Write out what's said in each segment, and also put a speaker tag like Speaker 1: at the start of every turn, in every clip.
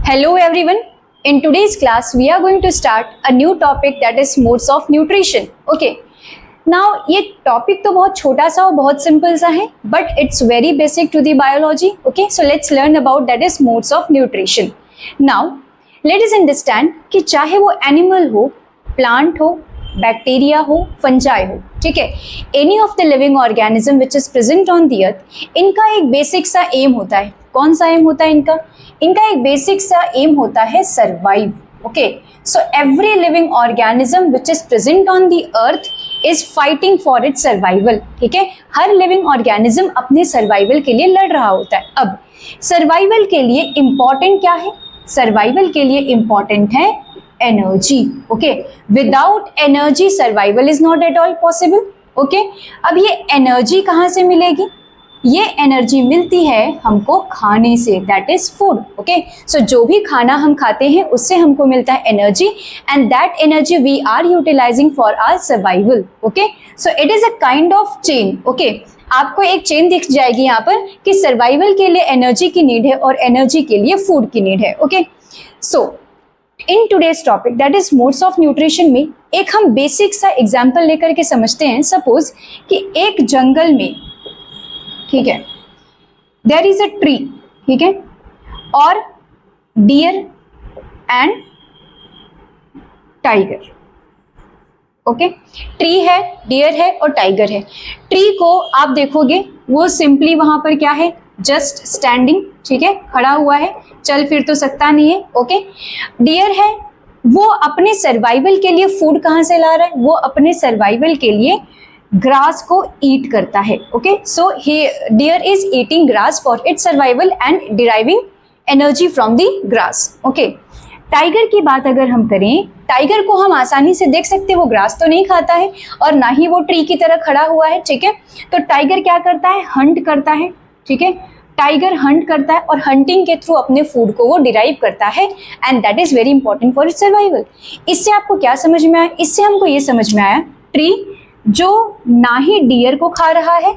Speaker 1: Hello everyone. In today's class, we are going to start a new topic that is modes of nutrition. Okay. Now ये topic तो बहुत छोटा सा और बहुत simple सा है, but it's very basic to the biology. Okay, so let's learn about that is modes of nutrition. Now let us understand कि चाहे वो animal हो, plant हो, बैक्टीरिया हो, फंजाई हो, ठीक है, any of the living organism which is present on the earth, इनका एक बेसिक सा एम होता है. कौन सा एम होता है इनका? इनका एक बेसिक सा एम होता है survive. Okay, so every living organism which is present on the earth is fighting for its survival. ठीक है, हर लिविंग ऑर्गेनिज्म अपने सर्वाइवल के लिए लड़ रहा होता है. अब सर्वाइवल के लिए इंपॉर्टेंट क्या है? सर्वाइवल के लिए इंपॉर्टेंट है energy. Okay, without energy survival is not at all possible. Okay, अब ये एनर्जी कहाँ से मिलेगी? ये एनर्जी मिलती है हमको खाने से, दैट इज फूड. ओके, सो जो भी खाना हम खाते हैं उससे हमको मिलता है energy, and that energy we are utilizing for our survival. Okay, so it is a kind of chain. Okay, आपको एक चेन दिख जाएगी यहाँ पर कि सर्वाइवल के लिए एनर्जी की नीड है और एनर्जी के लिए फूड की नीड है. Okay, so in today's topic that is modes of nutrition में एक हम बेसिक सा एग्जाम्पल लेकर के समझते हैं. सपोज कि एक जंगल में, ठीक है, देयर इज अ ट्री, ठीक है, और deer and tiger. Okay, tree है, डियर है और टाइगर है. ट्री को आप देखोगे वो सिंपली वहां पर क्या है, जस्ट स्टैंडिंग. ठीक है, खड़ा हुआ है, चल फिर तो सकता नहीं है. ओके, डियर है, वो अपने सर्वाइवल के लिए फूड कहाँ से ला रहा है? वो अपने सर्वाइवल के लिए ग्रास को ईट करता है. Okay, so he deer is eating grass for its survival and deriving energy from the grass. Okay, tiger की बात अगर हम करें, टाइगर को हम आसानी से देख सकते हैं, वो ग्रास तो नहीं खाता है और ना ही वो ट्री की तरह खड़ा हुआ है. ठीक है, तो टाइगर क्या करता है? हंट करता है. ठीक है, टाइगर हंट करता है और हंटिंग के थ्रू अपने फूड को वो डिराइव करता है, and that is very important for its survival. इससे आपको क्या समझ में आया? इससे हमको ये समझ में आया, ट्री जो ना ही डियर को खा रहा है,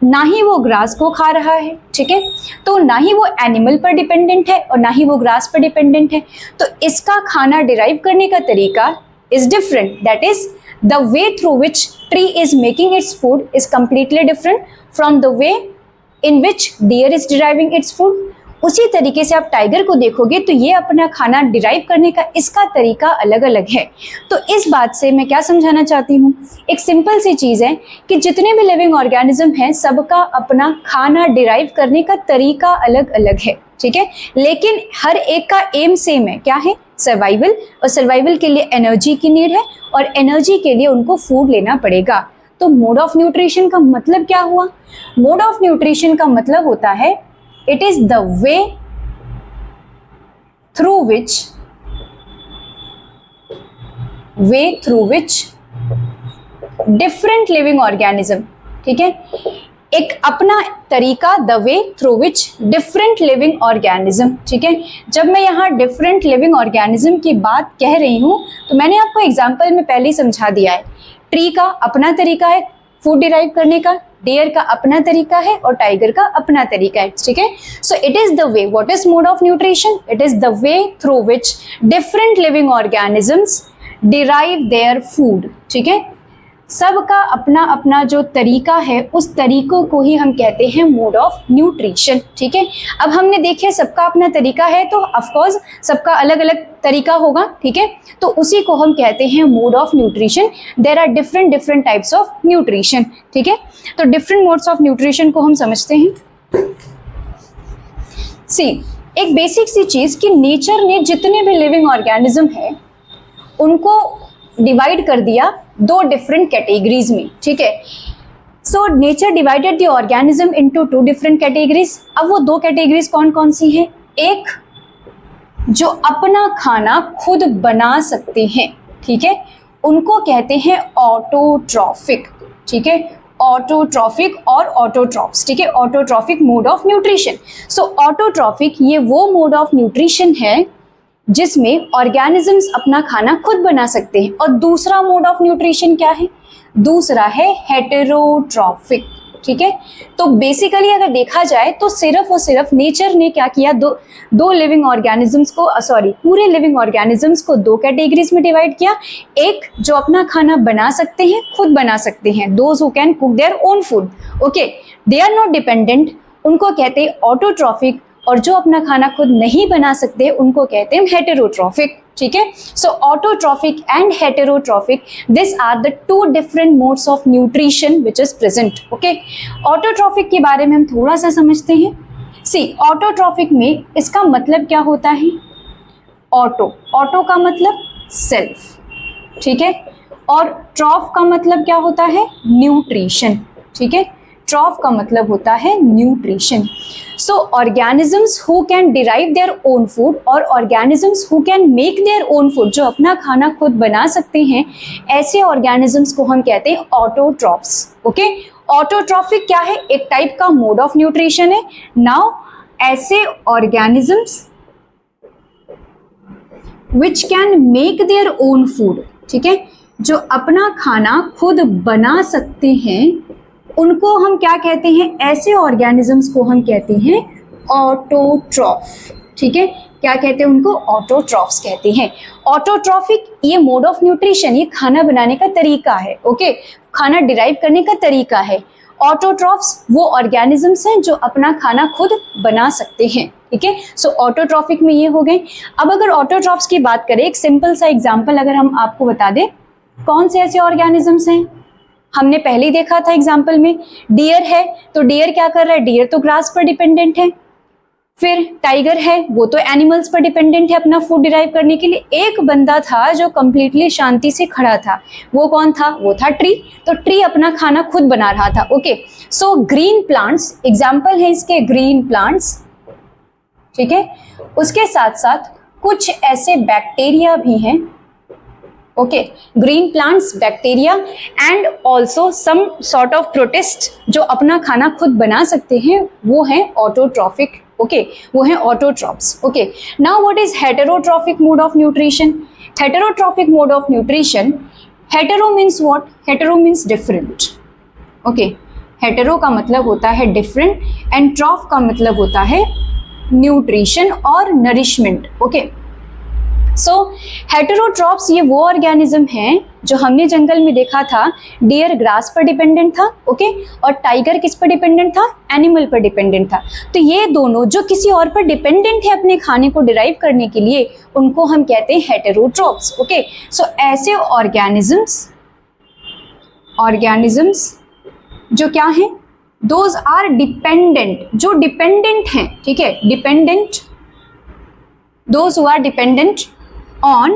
Speaker 1: ना ही वो ग्रास को खा रहा है. ठीक है, तो ना ही वो एनिमल पर डिपेंडेंट है और ना ही वो ग्रास पर डिपेंडेंट है, तो इसका खाना डिराइव करने का तरीका is different. That is the way through which tree is making its food is completely different from the way in which deer is deriving its food. उसी तरीके से आप टाइगर को देखोगे तो ये अपना खाना डिराइव करने का इसका तरीका अलग अलग है. तो इस बात से मैं क्या समझाना चाहती हूँ, एक सिंपल सी चीज़ है कि जितने भी लिविंग ऑर्गेनिज्म हैं सबका अपना खाना डिराइव करने का तरीका अलग अलग है. ठीक है, लेकिन हर एक का एम सेम है. क्या है? सर्वाइवल, और सर्वाइवल के लिए एनर्जी की नीड है और एनर्जी के लिए उनको फूड लेना पड़ेगा. तो मोड ऑफ न्यूट्रिशन का मतलब क्या हुआ? मोड ऑफ न्यूट्रिशन का मतलब होता है it is the way through which different living organism, ठीक है, एक अपना तरीका, the way through which different living organism. ठीक है, जब मैं यहाँ डिफरेंट लिविंग ऑर्गेनिज्म की बात कह रही हूँ तो मैंने आपको एग्जाम्पल में पहले ही समझा दिया है. ट्री का अपना तरीका है फूड डिराइव करने का, डियर का अपना तरीका है और टाइगर का अपना तरीका है. ठीक है, सो it is the way. What is mode of nutrition? It is the way through which different living organisms derive their food. ठीक है, सबका अपना अपना जो तरीका है उस तरीकों को ही हम कहते हैं मोड ऑफ न्यूट्रिशन. ठीक है, अब हमने देखे सबका अपना तरीका है तो ऑफकोर्स सबका अलग अलग तरीका होगा. ठीक है, तो उसी को हम कहते हैं mode of nutrition. There are different types of nutrition. ठीक है, तो डिफरेंट मोड्स ऑफ न्यूट्रिशन को हम समझते हैं. सी, एक बेसिक सी चीज़ कि नेचर ने जितने भी लिविंग ऑर्गेनिज्म है उनको डिवाइड कर दिया दो डिफरेंट कैटेगरीज में. ठीक है, so nature divided the organism into two different categories. अब वो दो कैटेगरीज कौन कौन सी हैं? एक जो अपना खाना खुद बना सकते हैं, ठीक है, उनको कहते हैं ऑटोट्रॉफिक. ठीक है, ऑटोट्रॉफिक और ऑटोट्रॉफ्स. ठीक है, autotrophic mode of nutrition. So autotrophic ये वो मोड ऑफ न्यूट्रिशन है जिसमें ऑर्गेनिजम्स अपना खाना खुद बना सकते हैं. और दूसरा मोड ऑफ न्यूट्रिशन क्या है? दूसरा है हेटेरोट्रॉफिक. ठीक है। तो बेसिकली अगर देखा जाए तो सिर्फ और सिर्फ नेचर ने क्या किया, दो लिविंग ऑर्गेनिजम्स को, सॉरी पूरे लिविंग ऑर्गेनिजम्स को दो कैटेगरीज में डिवाइड किया। एक जो अपना खाना बना सकते हैं, खुद बना सकते हैं, those who can cook their own food, okay, they are not dependent, उनको कहते हैं ऑटोट्रॉफिक। और जो अपना खाना खुद नहीं बना सकते उनको कहते हैं हेटेरोट्रॉफिक, ठीक है। So autotrophic and heterotrophic, this are the two different modes of nutrition which is present, okay. Autotrophic के बारे में हम थोड़ा सा समझते हैं। सी ऑटोट्रॉफिक में इसका मतलब क्या होता है, ऑटो का मतलब सेल्फ, ठीक है, और ट्रॉफ का मतलब क्या होता है, न्यूट्रिशन, ठीक है। ट्रॉफ का मतलब होता है nutrition. So organisms who can derive their own food और organisms who can make their own food, जो अपना खाना खुद बना सकते हैं, ऐसे ऑर्गेनिजम्स को हम कहते हैं ऑटोट्रॉफ्स, ओके। ऑटोट्रॉफिक क्या है, एक टाइप का मोड ऑफ न्यूट्रिशन है। नाउ ऐसे organisms which can make their own food, ठीक है, जो अपना खाना खुद बना सकते हैं, उनको हम क्या कहते हैं, ऐसे ऑर्गेनिजम्स को हम कहते हैं ऑटोट्रॉफ, ठीक है। क्या कहते हैं उनको, ऑटोट्रॉफ्स कहते हैं। ऑटोट्रॉफिक ये मोड ऑफ न्यूट्रिशन, ये खाना बनाने का तरीका है, ओके, खाना डिराइव करने का तरीका है। ऑटोट्रॉफ्स वो ऑर्गेनिजम्स हैं जो अपना खाना खुद बना सकते हैं, ठीक है। सो ऑटोट्रॉफिक में ये हो गए। अब अगर ऑटोट्रॉफ्स की बात करें, एक सिंपल सा एग्जाम्पल अगर हम आपको बता दें, कौन से ऐसे ऑर्गेनिजम्स हैं, हमने पहले ही देखा था एग्जाम्पल में, डियर है तो डियर क्या कर रहा है, डियर तो ग्रास पर डिपेंडेंट है। फिर टाइगर है, वो तो एनिमल्स पर डिपेंडेंट है अपना फूड डिराइव करने के लिए। एक बंदा था जो कंप्लीटली शांति से खड़ा था, वो कौन था, वो था ट्री। तो ट्री अपना खाना खुद बना रहा था, okay. So green plants example है इसके, ग्रीन प्लांट्स, ठीक है। उसके साथ साथ कुछ ऐसे बैक्टीरिया भी हैं, okay, green plants, bacteria and also some sort of protist जो अपना खाना खुद बना सकते हैं, वो हैं ऑटोट्रॉफिक, ओके, वो हैं autotrophs, okay. Now what is heterotrophic mode of nutrition? Heterotrophic mode of nutrition, hetero means what, hetero means different, okay. Hetero का मतलब होता है डिफरेंट एंड ट्रॉफ का मतलब होता है न्यूट्रिशन और नरिशमेंट, ओके। सो हेटेरोट्रॉफ्स ये वो ऑर्गेनिज्म हैं जो हमने जंगल में देखा था, डियर ग्रास पर डिपेंडेंट था, ओके, और टाइगर किस पर डिपेंडेंट था, एनिमल पर डिपेंडेंट था। तो ये दोनों जो किसी और पर डिपेंडेंट है अपने खाने को डिराइव करने के लिए, उनको हम कहते हैं हेटेरोट्रॉफ्स, ओके। सो ऐसे ऑर्गेनिजम्स जो क्या हैं, दोज आर डिपेंडेंट, जो डिपेंडेंट हैं, ठीक है, dependent, those who are dependent on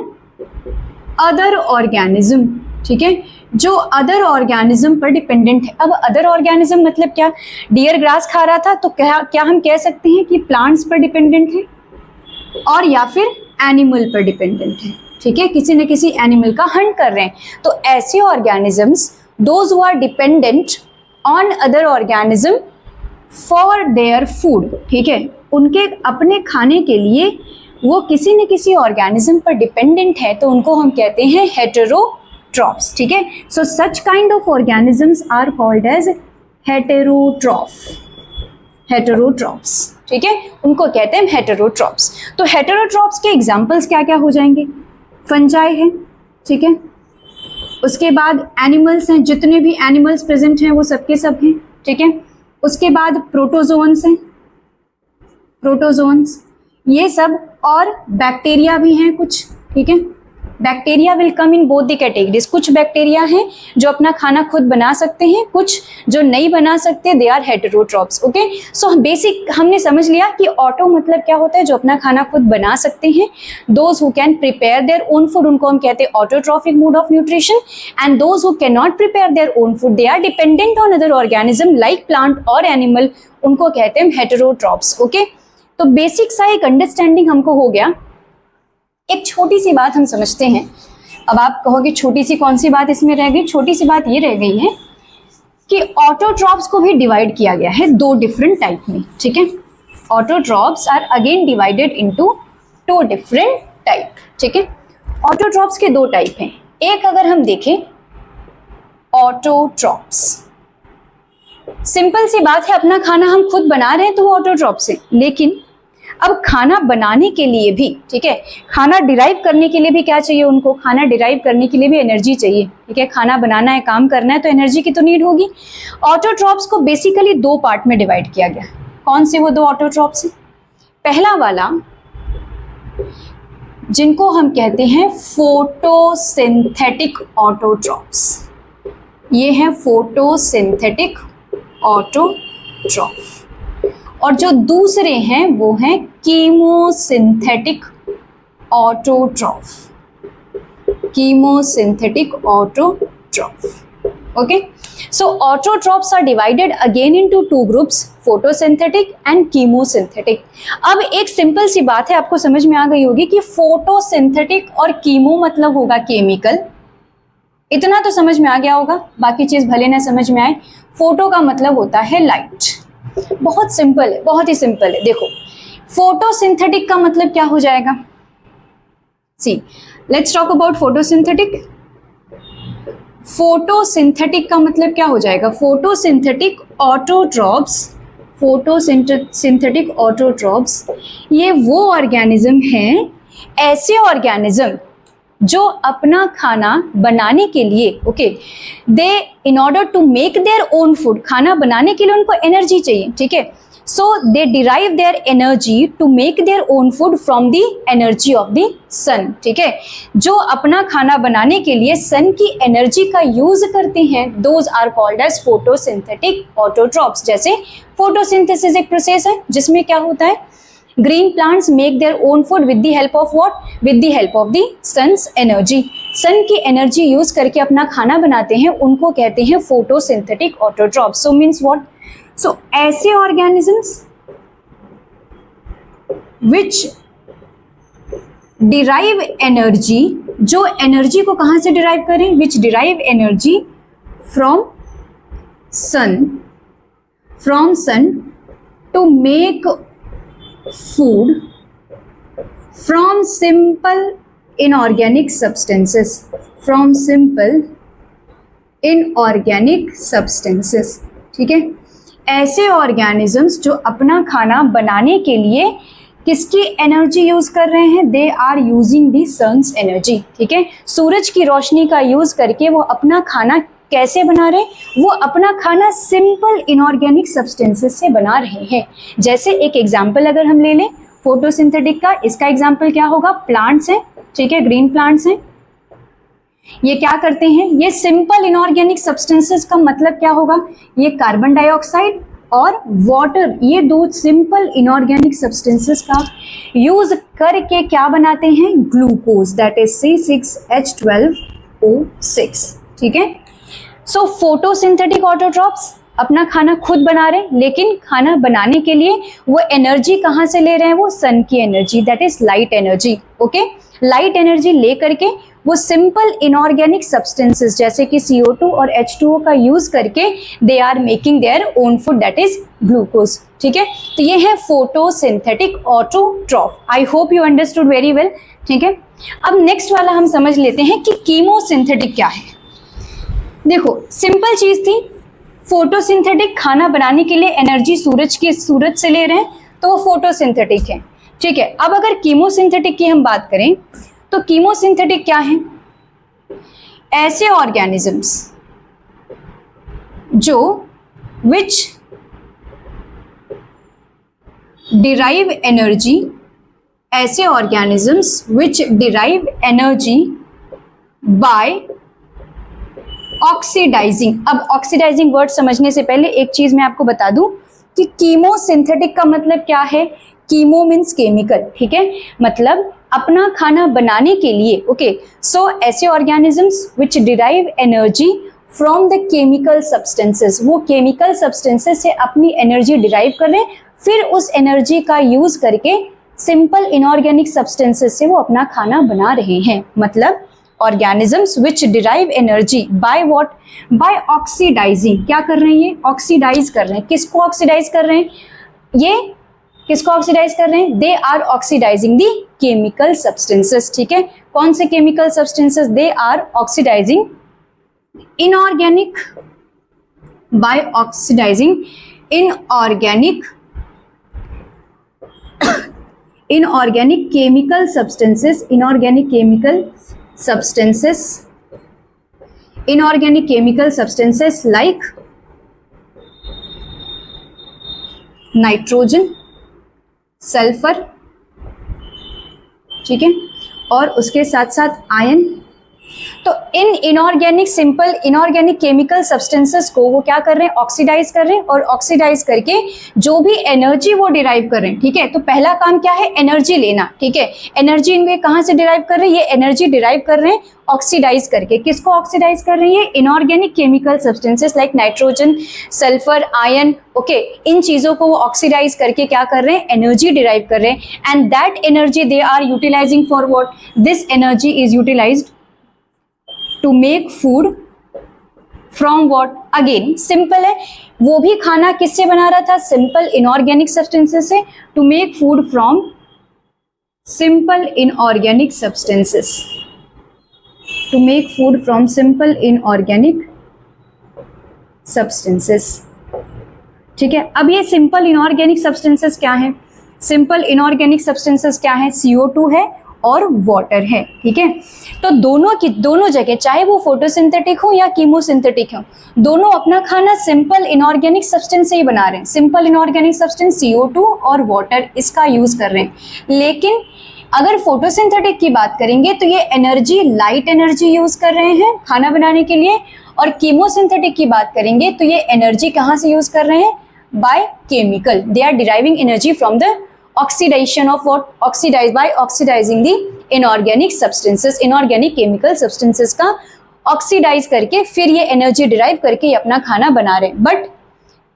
Speaker 1: other organism, ठीक है, जो अदर ऑर्गेनिज्म पर डिपेंडेंट है। अब अदर ऑर्गेनिज्म मतलब क्या, डियर ग्रास खा रहा था तो क्या हम कह सकते हैं कि प्लांट्स पर डिपेंडेंट है, और या फिर एनिमल पर डिपेंडेंट है, ठीक है, किसी न किसी एनिमल का हंट कर रहे हैं। तो ऐसे organisms, those who are dependent on other organism for their food, ठीक है, उनके अपने खाने के लिए वो किसी न किसी ऑर्गेनिज्म पर डिपेंडेंट है, तो उनको हम कहते हैं हेटेरोट्रॉफ्स, ठीक है। So such kind of organisms are called as heterotrophs, ठीक है, उनको कहते हैं हेटेरोट्रॉफ्स। तो हेटेरोट्रॉफ्स के एग्जांपल्स क्या क्या हो जाएंगे, फंजाई है, ठीक है, उसके बाद एनिमल्स हैं, जितने भी एनिमल्स प्रेजेंट हैं वो सबके सब हैं, ठीक है। उसके बाद प्रोटोजोन्स हैं, प्रोटोजोन्स ये सब, और बैक्टीरिया भी हैं कुछ, ठीक है। Bacteria will come in both the categories, कुछ बैक्टीरिया हैं जो अपना खाना खुद बना सकते हैं, कुछ जो नहीं बना सकते, they are heterotrophs, okay. So basic हमने समझ लिया कि ऑटो मतलब क्या होता है, जो अपना खाना खुद बना सकते हैं। Those who can prepare their own food, उनको हम कहते हैं autotrophic mode of nutrition. And those who can not prepare their own food, they are dependent on other organism like plant और एनिमल, उनको कहते हैं हेटेरोट्रॉफ्स, ओके। तो basic सा एक अंडरस्टैंडिंग हमको हो गया। एक छोटी सी बात हम समझते हैं। अब आप कहोगे छोटी सी कौन सी बात इसमें रह गई, छोटी सी बात ये रह गई है कि ऑटोट्रॉफ्स को भी डिवाइड किया गया है दो डिफरेंट टाइप में, ठीक है। Autotrophs are again divided into two different type, ठीक है। ऑटोट्रॉफ्स के दो टाइप हैं। एक अगर हम देखें ऑटोट्रॉफ्स, सिंपल सी बात है, अपना खाना हम खुद बना रहे हैं तो वो ऑटोट्रॉप्स है। लेकिन अब खाना बनाने के लिए भी, ठीक है, खाना डिराइव करने के लिए भी क्या चाहिए उनको, खाना डिराइव करने के लिए भी एनर्जी चाहिए, ठीक है। खाना बनाना है, काम करना है, तो एनर्जी की तो नीड होगी। ऑटोट्रॉप्स को बेसिकली दो पार्ट में डिवाइड किया गया। कौन से वो दो ऑटोट्रॉप्स हैं? पहला वाला जिनको हम कहते हैं फोटोसिंथेटिक ऑटोट्रॉप्स, ये है फोटोसिंथेटिक ऑटोट्रॉप। और जो दूसरे हैं वो हैं chemosynthetic autotroph, chemosynthetic autotroph. Okay, so autotrophs are divided again into two groups, photosynthetic and chemosynthetic। अब एक सिंपल सी बात है, आपको समझ में आ गई होगी कि फोटोसिंथेटिक और कीमो मतलब होगा केमिकल, इतना तो समझ में आ गया होगा, बाकी चीज भले ना समझ में आए। फोटो का मतलब होता है लाइट, बहुत सिंपल है, बहुत ही सिंपल है। देखो फोटोसिंथेटिक का मतलब क्या हो जाएगा, see let's talk about photosynthetic. Photosynthetic का मतलब क्या हो जाएगा, फोटोसिंथेटिक ऑटोट्रॉप्स, फोटोसिंथेटिक ऑटोट्रॉप्स ये वो ऑर्गेनिज्म हैं, ऐसे ऑर्गेनिज्म जो अपना खाना बनाने के लिए, okay, they in order to make their own food, खाना बनाने के लिए उनको एनर्जी चाहिए, ठीक है। So they derive their energy to make their own food from the energy of the sun, ठीक है। जो अपना खाना बनाने के लिए सन की एनर्जी का यूज करते हैं, those are called as photosynthetic autotrophs. जैसे फोटोसिंथेसिस एक प्रोसेस है जिसमें क्या होता है, green plants make their own food with the help of what, with the help of the sun's energy. Sun की एनर्जी यूज करके अपना खाना बनाते हैं, उनको कहते हैं photosynthetic autotrophs. So means what, so ऐसे ऑर्गेनिजम्स विच डिराइव एनर्जी, जो एनर्जी को कहां से डिराइव करें, which derive energy from sun to make food from simple inorganic substances, from simple inorganic substances, ठीक है। ऐसे ऑर्गेनिजम्स जो अपना खाना बनाने के लिए किसकी एनर्जी यूज कर रहे हैं, they are using the sun's energy, ठीक है। सूरज की रोशनी का यूज करके वो अपना खाना कैसे बना रहे हैं, वो अपना खाना सिंपल इनऑर्गेनिक सब्सटेंसेस से बना रहे हैं। जैसे एक एग्जांपल अगर हम ले लें फोटोसिंथेटिक का, इसका एग्जांपल क्या होगा, प्लांट्स हैं, ठीक है, ग्रीन प्लांट्स हैं। ये क्या करते हैं, ये सिंपल इनऑर्गेनिक सब्सटेंसेस का मतलब क्या होगा, ये कार्बन डाइऑक्साइड और वाटर, ये दो सिंपल इनऑर्गेनिक सब्सटेंसेस का यूज करके क्या बनाते हैं, ग्लूकोज, दैट इज C6H12O6, ठीक है। सो फोटोसिंथेटिक ऑटोट्रॉप्स अपना खाना खुद बना रहे हैं, लेकिन खाना बनाने के लिए वो एनर्जी कहाँ से ले रहे हैं, वो सन की energy, that is light energy, okay. Light energy ले करके वो सिंपल इनऑर्गेनिक सब्सटेंसेस जैसे कि CO2 और H2O का यूज करके they are making their own food, that is glucose, ठीक है। तो ये है photosynthetic autotroph. I hope you understood very well, ठीक है। अब नेक्स्ट वाला हम समझ लेते हैं कि कीमोसिंथेटिक क्या है। देखो सिंपल चीज थी, फोटोसिंथेटिक खाना बनाने के लिए एनर्जी सूरज से ले रहे हैं तो वो फोटोसिंथेटिक है, ठीक है। अब अगर कीमोसिंथेटिक की हम बात करें तो कीमोसिंथेटिक क्या है, ऐसे ऑर्गेनिजम्स जो विच डिराइव एनर्जी, ऐसे organisms which derive energy by oxidizing. अब ऑक्सीडाइजिंग वर्ड समझने से पहले एक चीज मैं आपको बता दूं कि कीमोसिंथेटिक का मतलब क्या है, कीमो मीन्स केमिकल, ठीक है, मतलब अपना खाना बनाने के लिए, ओके। सो ऐसे organisms which derive energy from the chemical substances, वो केमिकल सब्सटेंसेस से अपनी एनर्जी डिराइव कर रहे हैं, फिर उस एनर्जी का यूज करके सिंपल इनऑर्गेनिक सब्सटेंसेस से वो अपना खाना बना रहे हैं। मतलब organisms which derive energy by what, by oxidizing, क्या कर रहे हैं, ये ऑक्सीडाइज कर रहे हैं, किसको ऑक्सीडाइज कर रहे हैं, ये किसको ऑक्सीडाइज कर रहे हैं, they are oxidizing the chemical substances, ठीक है। कौन से chemical substances, they are oxidizing inorganic by oxidizing inorganic chemical substances like nitrogen, sulphur, ठीक है, और उसके साथ साथ आयन। तो इन इनऑर्गेनिक केमिकल सब्सटेंसेस को वो क्या कर रहे हैं, ऑक्सीडाइज कर रहे हैं, और ऑक्सीडाइज करके जो भी एनर्जी वो डिराइव कर रहे हैं, ठीक है। तो पहला काम क्या है, एनर्जी लेना, ठीक है। एनर्जी इनके कहाँ से डिराइव कर रहे हैं, ये एनर्जी डिराइव कर रहे हैं ऑक्सीडाइज करके। किसको ऑक्सीडाइज कर रहे हैं, ये inorganic chemical substances like nitrogen, sulphur, ion, okay, इन चीजों को वो ऑक्सीडाइज करके क्या कर रहे हैं, एनर्जी डिराइव कर रहे हैं। And that energy they are utilizing for what, this energy is utilized to make food from what, again simple है, वो भी खाना किससे बना रहा था, सिंपल इनऑर्गेनिक सब्सटेंसेस से। To make food from simple inorganic substances, to make food from simple inorganic substances, ठीक है। अब ये सिंपल इनऑर्गेनिक सब्सटेंसेस क्या है, सिंपल इनऑर्गेनिक सब्सटेंसेस क्या है, CO2 है और वाटर है, ठीक है। तो दोनों जगह, चाहे वो फोटोसिंथेटिक हो या कीमोसिंथेटिक हो, दोनों अपना खाना सिंपल इनऑर्गेनिक सब्सटेंस से ही बना रहे हैं। सिंपल इनऑर्गेनिक सब्सटेंस CO2 और वाटर, इसका यूज कर रहे हैं। लेकिन अगर फोटोसिंथेटिक की बात करेंगे तो ये एनर्जी, लाइट एनर्जी यूज कर रहे हैं खाना बनाने के लिए। और कीमोसिंथेटिक की बात करेंगे तो ये एनर्जी कहाँ से यूज कर रहे हैं, by chemical, they are deriving energy from the oxidation of what, by oxidizing the inorganic substances, inorganic chemical substances का ऑक्सीडाइज करके फिर ये एनर्जी डिराइव करके ये अपना खाना बना रहे हैं। But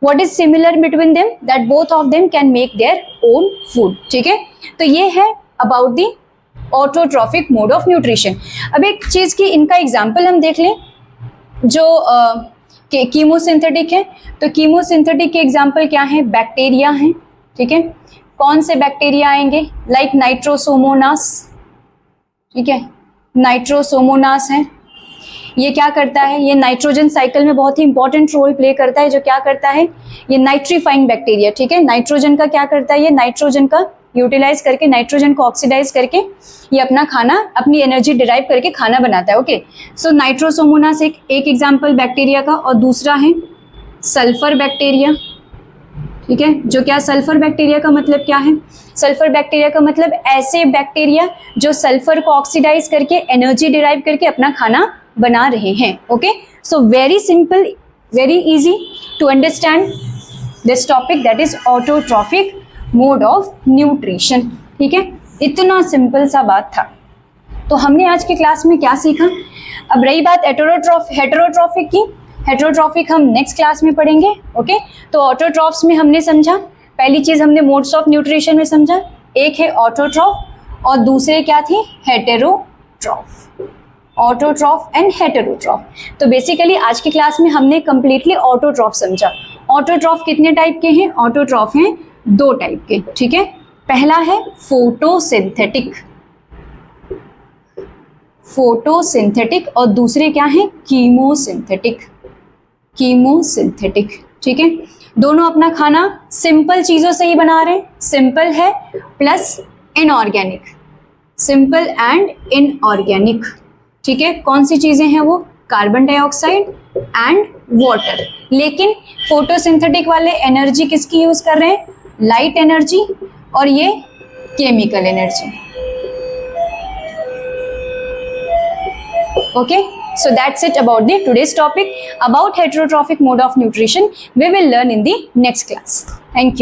Speaker 1: what is similar between them, that both of them can make their own food, ठीक है। तो ये है about the autotrophic mode of nutrition। अब एक चीज की इनका एग्जाम्पल हम देख लें, जो कीमोसिंथेटिक है। तो कीमोसिंथेटिक के एग्जाम्पल क्या है, बैक्टीरिया है, ठीक है। कौन से बैक्टीरिया आएंगे, लाइक नाइट्रोसोमोनास, ठीक है, नाइट्रोसोमोनास है। ये क्या करता है, ये नाइट्रोजन साइकिल में बहुत ही इंपॉर्टेंट रोल प्ले करता है। जो क्या करता है, ये नाइट्रीफाइंग बैक्टीरिया, ठीक है, नाइट्रोजन का क्या करता है, ये नाइट्रोजन का यूटिलाइज करके, नाइट्रोजन को ऑक्सीडाइज करके ये अपना खाना, अपनी एनर्जी डिराइव करके खाना बनाता है, ओके। सो नाइट्रोसोमोनास एक एग्जाम्पल बैक्टीरिया का। और दूसरा है सल्फर बैक्टीरिया, ठीक है। जो क्या, सल्फर बैक्टीरिया का मतलब क्या है, सल्फर बैक्टीरिया का मतलब ऐसे बैक्टीरिया जो सल्फर को ऑक्सीडाइज करके एनर्जी डिराइव करके अपना खाना बना रहे हैं, okay. So very simple, very easy to understand this topic, that is autotrophic mode of nutrition, ठीक है। इतना सिंपल सा बात था। तो हमने आज की क्लास में क्या सीखा। अब रही बात हेटेरोट्रॉफिक की, हेटेरोट्रॉफिक हम नेक्स्ट क्लास में पढ़ेंगे, ओके। तो ऑटोट्रॉफ्स में हमने समझा, पहली चीज हमने मोड्स ऑफ न्यूट्रिशन में समझा, एक है ऑटोट्रॉफ और दूसरे क्या थी, हेटेरोट्रॉफ, ऑटोट्रॉफ एंड हेटेरोट्रॉफ। तो बेसिकली आज की क्लास में हमने कंप्लीटली ऑटोट्रॉफ समझा। ऑटोट्रॉफ कितने टाइप के हैं, ऑटोट्रॉफ हैं 2 टाइप के, ठीक है। पहला है फोटोसिंथेटिक और दूसरे क्या है, कीमोसिंथेटिक, ठीक है। दोनों अपना खाना सिंपल चीजों से ही बना रहे हैं, सिंपल है plus inorganic, simple and inorganic, ठीक है। कौन सी चीजें हैं वो, कार्बन डाइऑक्साइड एंड वाटर। लेकिन फोटोसिंथेटिक वाले एनर्जी किसकी यूज कर रहे हैं, लाइट एनर्जी, और ये chemical energy, okay. So that's it about the today's topic about heterotrophic mode of nutrition. We will learn in the next class. Thank you.